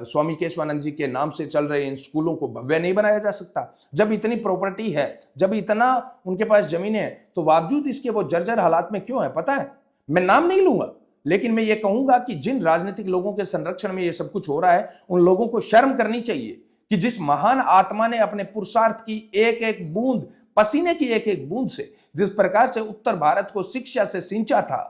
स्वामी केशवानंद जी के नाम से चल रहे इन स्कूलों को भव्य नहीं बनाया जा सकता? जब इतनी प्रॉपर्टी है, जब इतना उनके पास जमीनें हैं, तो बावजूद इसके वो जर्जर हालात में क्यों है पता है? मैं नाम नहीं लूंगा, लेकिन मैं ये कहूंगा कि जिन राजनीतिक लोगों के संरक्षण में ये सब कुछ हो रहा है, उन लोगों को शर्म करनी चाहिए कि जिस महान आत्मा ने अपने पुरुषार्थ की एक एक बूंद, पसीने की एक एक बूंद से जिस प्रकार से उत्तर भारत को शिक्षा से सिंचा था,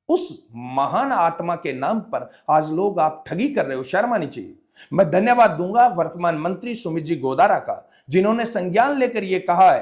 उस महान आत्मा के नाम पर आज लोग आप ठगी कर रहे हो, शर्म आनी चाहिए। मैं धन्यवाद दूंगा वर्तमान मंत्री सुमित जी गोदारा का, जिन्होंने संज्ञान लेकर यह कहा है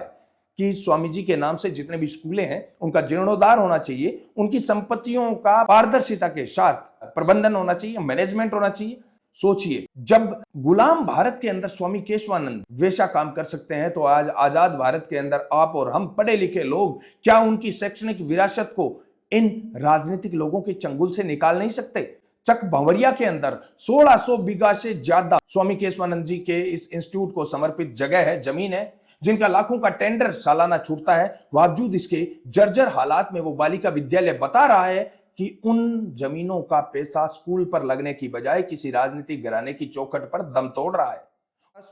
कि स्वामी जी के नाम से जितने भी स्कूलें हैं उनका जीर्णोद्धार होना चाहिए, उनकी संपत्तियों का पारदर्शिता के साथ प्रबंधन होना चाहिए, मैनेजमेंट होना चाहिए। सोचिए, जब गुलाम भारत के अंदर स्वामी केशवानंद वैसा काम कर सकते हैं, तो आज आजाद भारत के अंदर आप और हम पढ़े लिखे लोग क्या उनकी शैक्षणिक विरासत को इन राजनीतिक लोगों के चंगुल से निकाल नहीं सकते? चक भंवरिया के अंदर 1600 बीघा से ज्यादा स्वामी केशवानंद जी के इस इंस्टीट्यूट को समर्पित जगह है, जमीन है, जिनका लाखों का टेंडर सालाना छूटता है। बावजूद इसके जर्जर हालात में वो बालिका विद्यालय बता रहा है कि उन जमीनों का पैसा स्कूल पर लगने की बजाय किसी राजनीतिक घराने की चौखट पर दम तोड़ रहा है।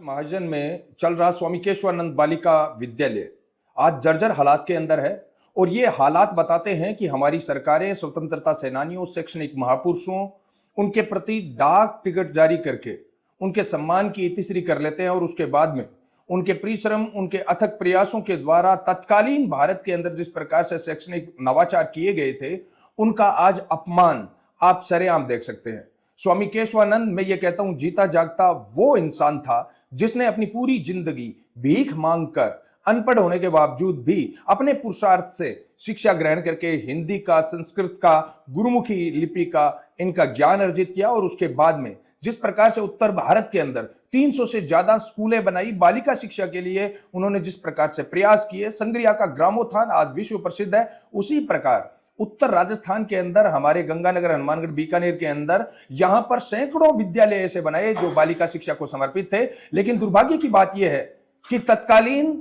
महाजन में चल रहा स्वामी केशवानंद बालिका विद्यालय आज जर्जर हालात के अंदर है, और ये हालात बताते हैं कि हमारी सरकारें स्वतंत्रता सेनानियों, शैक्षणिक महापुरुषों, उनके प्रति डाक टिकट जारी करके उनके सम्मान की इतिश्री कर लेते हैं, और उसके बाद में उनके परिश्रम, उनके अथक प्रयासों के द्वारा तत्कालीन भारत के अंदर जिस प्रकार से शैक्षणिक नवाचार किए गए थे, उनका आज अपमान आप सरेआम देख सकते हैं। स्वामी केशवानंद, मैं ये कहता हूं, जीता जागता वो इंसान था जिसने अपनी पूरी जिंदगी भीख मांगकर, अनपढ़ होने के बावजूद भी अपने पुरुषार्थ से शिक्षा ग्रहण करके हिंदी का, संस्कृत का, गुरुमुखी लिपि का इनका ज्ञान अर्जित किया, और उसके बाद में जिस प्रकार से उत्तर भारत के अंदर 300 से ज्यादा स्कूलें बनाई बालिका शिक्षा के लिए, उन्होंने जिस प्रकार से प्रयास किए, संग्रिया का ग्रामोत्थान आज विश्व प्रसिद्ध है, उसी प्रकार उत्तर राजस्थान के अंदर हमारे गंगानगर, हनुमानगढ़, बीकानेर के अंदर यहां पर सैकड़ों विद्यालय ऐसे बनाए जो बालिका शिक्षा को समर्पित थे। लेकिन दुर्भाग्य की बात यह है कि तत्कालीन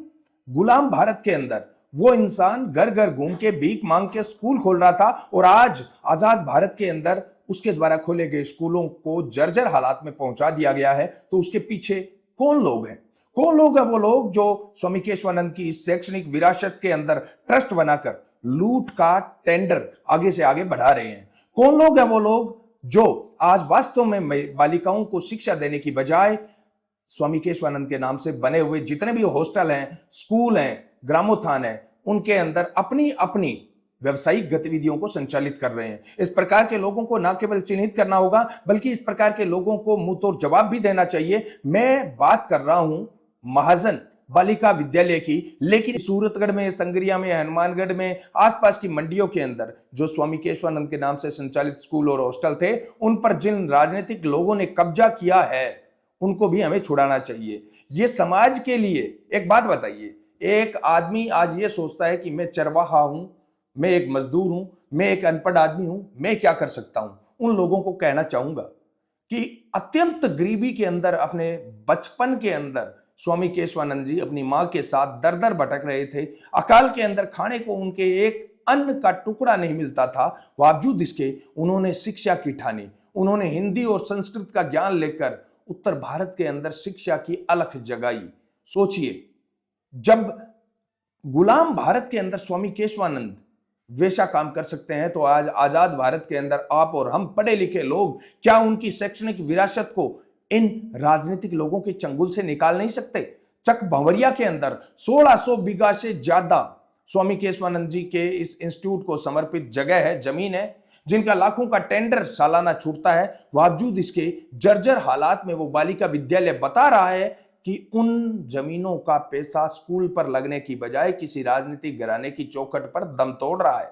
गुलाम भारत के अंदर वो इंसान घर घर घूम के भीख मांग के स्कूल खोल रहा था, और आज आजाद भारत के अंदर उसके द्वारा खोले गए स्कूलों को जर्जर हालात में पहुंचा दिया गया है। तो उसके पीछे कौन लोग हैं? कौन लोग हैं वो लोग जो स्वामी केशवानंद की शैक्षणिक विरासत के अंदर ट्रस्ट बनाकर लूट का टेंडर आगे से आगे बढ़ा रहे हैं? कौन लोग हैं वो लोग जो आज वास्तव में बालिकाओं को शिक्षा देने की बजाय स्वामी केशवानंद के नाम से बने हुए जितने भी हॉस्टल हैं, स्कूल हैं, ग्रामोत्थान है, उनके अंदर अपनी अपनी व्यवसायिक गतिविधियों को संचालित कर रहे हैं? इस प्रकार के लोगों को न केवल चिन्हित करना होगा, बल्कि इस प्रकार के लोगों को मुंह तोड़ जवाब भी देना चाहिए। मैं बात कर रहा हूं महाजन बालिका विद्यालय की, लेकिन सूरतगढ़ में, संग्रिया में, हनुमानगढ़ में, आसपास की मंडियों के अंदर जो स्वामी केशवानंद के नाम से संचालित स्कूल और हॉस्टल थे, उन पर जिन राजनीतिक लोगों ने कब्जा किया है, उनको भी हमें छुड़ाना चाहिए। ये समाज के लिए एक बात बताइए, एक आदमी आज ये सोचता है कि मैं चरवाहा हूं, मैं एक मजदूर हूं, मैं एक अनपढ़ आदमी हूं, मैं क्या कर सकता हूं? उन लोगों को कहना चाहूंगा कि अत्यंत गरीबी के अंदर, अपने बचपन के अंदर स्वामी केशवानंद जी अपनी मां के साथ दर दर भटक रहे थे। अकाल के अंदर खाने को उनके एक अन्न का टुकड़ा नहीं मिलता था, बावजूद इसके उन्होंने शिक्षा की ठानी। उन्होंने हिंदी और संस्कृत का ज्ञान लेकर उत्तर भारत के अंदर शिक्षा की अलख जगाई। सोचिए, जब गुलाम भारत के अंदर स्वामी केशवानंद वैसा काम कर सकते हैं, तो आज आजाद भारत के अंदर आप और हम पढ़े लिखे लोग क्या उनकी शैक्षणिक विरासत को इन राजनीतिक लोगों के चंगुल से निकाल नहीं सकते? चक भंवरिया के अंदर 1600 बीघा से ज्यादा स्वामी केशवानंद जी के इस इंस्टीट्यूट को समर्पित जगह है, जमीन है, जिनका लाखों का टेंडर सालाना छूटता है। बावजूद इसके जर्जर हालात में वो बालिका विद्यालय बता रहा है कि उन जमीनों का पैसा स्कूल पर लगने की बजाय किसी राजनीतिक घराने की चौखट पर दम तोड़ रहा है।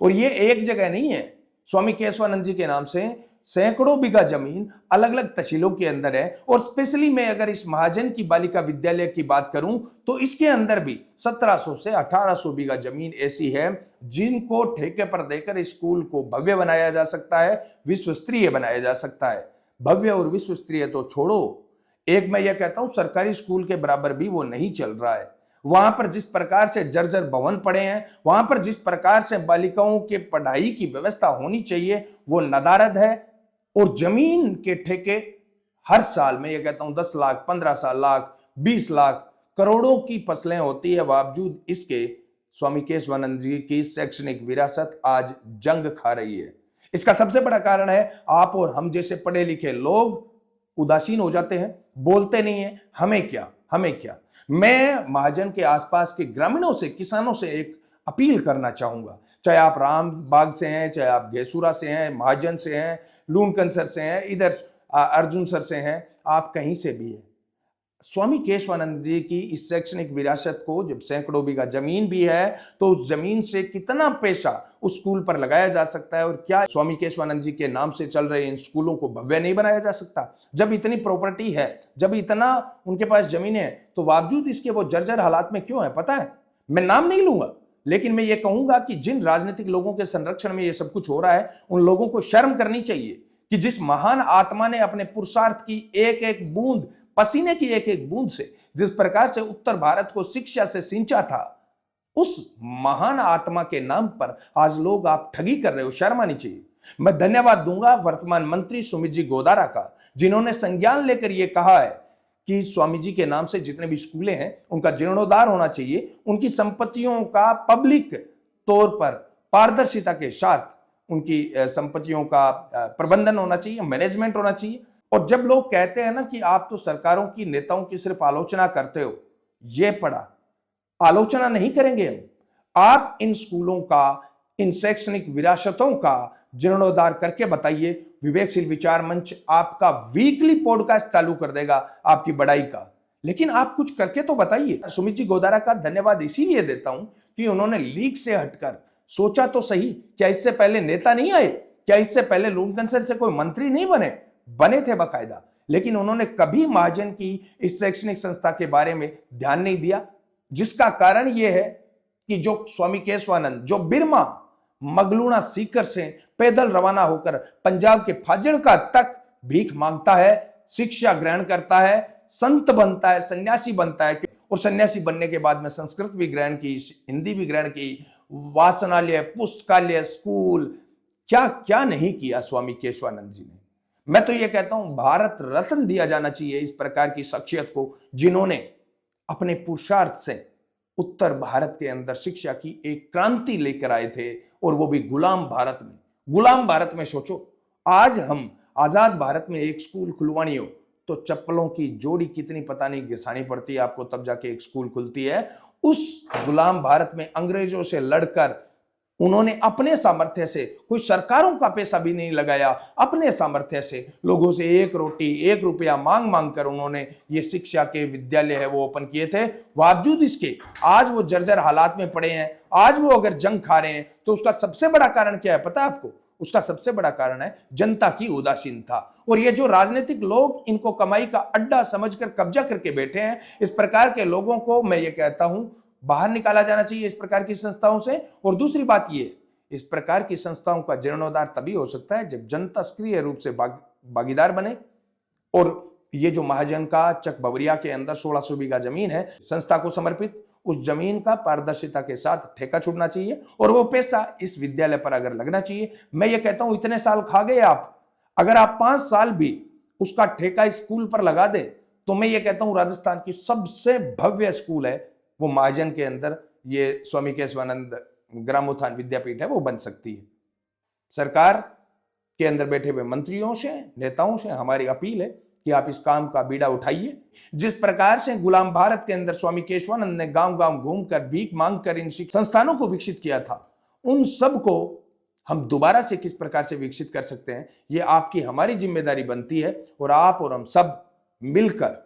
और ये एक जगह नहीं है, स्वामी केशवानंद जी के नाम से सैकड़ों बीघा जमीन अलग अलग तहसीलों के अंदर है। और स्पेशली मैं अगर इस महाजन की बालिका विद्यालय की बात करूं, तो इसके अंदर भी 1700 से 1800 बीघा जमीन ऐसी है जिनको ठेके पर देकर स्कूल को भव्य बनाया जा सकता है, विश्व स्तरीय बनाया जा सकता है। भव्य और विश्व स्तरीय तो छोड़ो, एक मैं यह कहता हूं सरकारी स्कूल के बराबर भी वो नहीं चल रहा है। वहां पर जिस प्रकार से जर्जर भवन पड़े हैं, वहां पर जिस प्रकार से बालिकाओं के पढ़ाई की व्यवस्था होनी चाहिए, वो नदारद है। और जमीन के ठेके हर साल मैं ये कहता हूं 10 लाख, 15 लाख, 20 लाख, करोड़ों की फसलें होती है, बावजूद इसके स्वामी केशवानंद जी की शैक्षणिक विरासत आज जंग खा रही है। इसका सबसे बड़ा कारण है आप और हम जैसे पढ़े लिखे लोग उदासीन हो जाते हैं, बोलते नहीं है। हमें क्या, हमें क्या। मैं महाजन के आसपास के ग्रामीणों से, किसानों से एक अपील करना चाहूंगा, चाहे आप रामबाग से हैं, चाहे आप घेसूरा से हैं, महाजन से हैं, लूणकंसर से हैं, इधर अर्जुन सर से हैं, आप कहीं से भी हैं, स्वामी केशवानंद जी की इस शैक्षणिक विरासत को, जब सैकड़ों बीघा जमीन भी है, तो उस जमीन से कितना पैसा उस स्कूल पर लगाया जा सकता है, और क्या स्वामी केशवानंद जी के नाम से चल रहे इन स्कूलों को भव्य नहीं बनाया जा सकता? जब इतनी प्रॉपर्टी है, जब इतना उनके पास जमीन है, तो बावजूद इसके वो जर्जर हालात में क्यों है पता है? मैं नाम नहीं लूंगा, लेकिन मैं ये कहूंगा कि जिन राजनीतिक लोगों के संरक्षण में ये सब कुछ हो रहा है, उन लोगों को शर्म करनी चाहिए कि जिस महान आत्मा ने अपने पुरुषार्थ की एक एक बूंद, पसीने की एक एक बूंद से जिस प्रकार से उत्तर भारत को शिक्षा से सिंचा था, उस महान आत्मा के नाम पर आज लोग आप ठगी कर रहे हो, शर्म आनी चाहिए। मैं धन्यवाद दूंगा वर्तमान मंत्री सुमित जी गोदारा का, जिन्होंने संज्ञान लेकर यह कहा है कि स्वामी जी के नाम से जितने भी स्कूलें हैं उनका जीर्णोद्धार होना चाहिए, उनकी संपत्तियों का पब्लिक तौर पर पारदर्शिता के साथ उनकी संपत्तियों का प्रबंधन होना चाहिए, मैनेजमेंट होना चाहिए। और जब लोग कहते हैं ना कि आप तो सरकारों की, नेताओं की सिर्फ आलोचना करते हो, ये पढ़ा, आलोचना नहीं करेंगे हम। आप इन स्कूलों का, इन शैक्षणिक विरासतों का जीर्णोद्धार करके बताइए। विवेकशील विचार मंच आपका वीकली पॉडकास्ट चालू कर देगा आपकी बड़ाई का, लेकिन आप कुछ करके तो बताइए। सुमित जी गोदारा का धन्यवाद इसीलिए देता हूं कि उन्होंने लीग से हटकर सोचा तो सही। क्या इससे पहले नेता नहीं आए? क्या इससे पहले लूणकंसर से कोई मंत्री नहीं बने थे बाकायदा, लेकिन उन्होंने कभी महाजन की इस शैक्षणिक संस्था के बारे में ध्यान नहीं दिया, जिसका कारण यह है कि जो स्वामी केशवानंद, जो बिरमा मगलूना सीकर से पैदल रवाना होकर पंजाब के फाजिल्का तक भीख मांगता है, शिक्षा ग्रहण करता है, संत बनता है, सन्यासी बनता है, और सन्यासी बनने के बाद में संस्कृत भी ग्रहण की, हिंदी भी ग्रहण की, वाचनालय, पुस्तकालय, स्कूल, क्या क्या नहीं किया स्वामी केशवानंद जी ने। मैं तो यह कहता हूं भारत रत्न दिया जाना चाहिए इस प्रकार की शख्सियत को, जिन्होंने अपने पुरुषार्थ से उत्तर भारत के अंदर शिक्षा की एक क्रांति लेकर आए थे, और वो भी गुलाम भारत में। गुलाम भारत में सोचो, आज हम आजाद भारत में एक स्कूल खुलवानी हो तो चप्पलों की जोड़ी कितनी पता नहीं घिसानी पड़ती है आपको, तब जाके एक स्कूल खुलती है। उस गुलाम भारत में अंग्रेजों से लड़कर उन्होंने अपने सामर्थ्य से, कोई सरकारों का पैसा भी नहीं लगाया, अपने सामर्थ्य से लोगों से 1 रोटी 1 रुपया मांग मांग कर उन्होंने ये शिक्षा के विद्यालय है वो ओपन किए थे। बावजूद इसके आज वो जर्जर हालात में पड़े हैं। आज वो अगर जंग खा रहे हैं तो उसका सबसे बड़ा कारण क्या है पता है आपको? उसका सबसे बड़ा कारण है जनता की उदासीनता। और ये जो राजनीतिक लोग इनको कमाई का अड्डा समझकर कब्जा करके बैठे हैं, इस प्रकार के लोगों को मैं ये कहता हूं बाहर निकाला जाना चाहिए इस प्रकार की संस्थाओं से। और दूसरी बात ये, इस प्रकार की संस्थाओं का जीर्णोद्धार तभी हो सकता है जब जनता सक्रिय रूप से भागीदार बने। और ये जो महाजन का चक बवरिया के अंदर 1600 बीघा जमीन है संस्था को समर्पित, उस जमीन का पारदर्शिता के साथ ठेका छूटना चाहिए, और वो पैसा इस विद्यालय पर अगर लगना चाहिए। मैं ये कहता हूं इतने साल खा गए आप, अगर आप 5 साल भी उसका ठेका स्कूल पर लगा दे, तो मैं ये कहता हूं राजस्थान की सबसे भव्य स्कूल है वो महाजन के अंदर ये स्वामी केशवानंद ग्रामोत्थान विद्यापीठ है वो बन सकती है। सरकार के अंदर बैठे हुए मंत्रियों से, नेताओं से हमारी अपील है कि आप इस काम का बीड़ा उठाइए। जिस प्रकार से गुलाम भारत के अंदर स्वामी केशवानंद ने गांव गांव घूमकर भीख मांगकर इन संस्थानों को विकसित किया था, उन सब को हम दोबारा से किस प्रकार से विकसित कर सकते हैं, ये आपकी हमारी जिम्मेदारी बनती है। और आप और हम सब मिलकर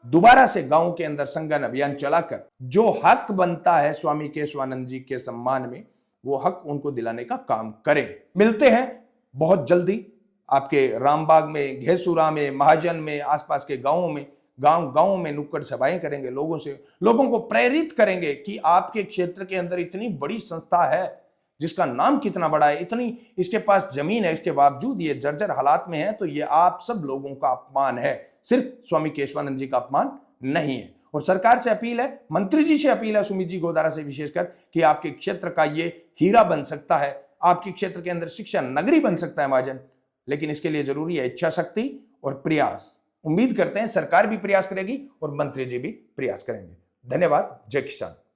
दोबारा से गांव के अंदर संगठन अभियान चलाकर जो हक बनता है स्वामी केशवानंद जी के सम्मान में, वो हक उनको दिलाने का काम करें। मिलते हैं बहुत जल्दी आपके रामबाग में, घेसूरा में, महाजन में, आसपास के गांवों में, गांव में नुक्कड़ सभाएं करेंगे, लोगों को प्रेरित करेंगे कि आपके क्षेत्र के अंदर इतनी बड़ी संस्था है जिसका नाम कितना बड़ा है, इतनी इसके पास जमीन है, इसके बावजूद ये जर्जर हालात में है, तो ये आप सब लोगों का अपमान है, सिर्फ स्वामी केशवानंद जी का अपमान नहीं है। और सरकार से अपील है, मंत्री जी से अपील है, सुमित जी गोदारा से विशेषकर, कि आपके क्षेत्र का ये हीरा बन सकता है, आपके क्षेत्र के अंदर शिक्षा नगरी बन सकता है महाजन, लेकिन इसके लिए जरूरी है इच्छा शक्ति और प्रयास। उम्मीद करते हैं सरकार भी प्रयास करेगी और मंत्री जी भी प्रयास करेंगे। धन्यवाद। जय किसान।